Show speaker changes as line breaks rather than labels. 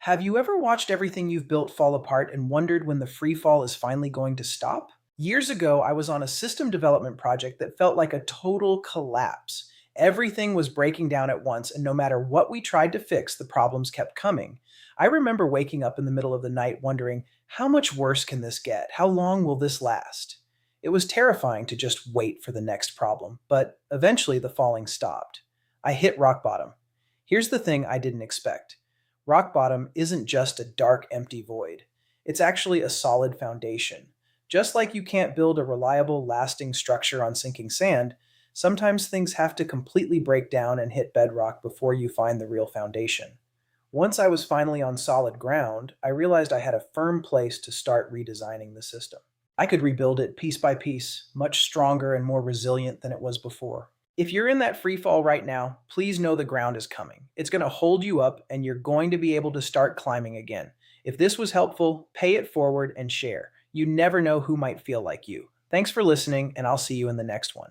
Have you ever watched everything you've built fall apart and wondered when the free fall is finally going to stop? Years ago, I was on a system development project that felt like a total collapse. Everything was breaking down at once, and no matter what we tried to fix, the problems kept coming. I remember waking up in the middle of the night wondering, how much worse can this get? How long will this last? It was terrifying to just wait for the next problem, but eventually the falling stopped. I hit rock bottom. Here's the thing I didn't expect. Rock bottom isn't just a dark, empty void. It's actually a solid foundation. Just like you can't build a reliable, lasting structure on sinking sand, sometimes things have to completely break down and hit bedrock before you find the real foundation. Once I was finally on solid ground, I realized I had a firm place to start redesigning the system. I could rebuild it piece by piece, much stronger and more resilient than it was before. If you're in that free fall right now, please know the ground is coming. It's going to hold you up and you're going to be able to start climbing again. If this was helpful, pay it forward and share. You never know who might feel like you. Thanks for listening, and I'll see you in the next one.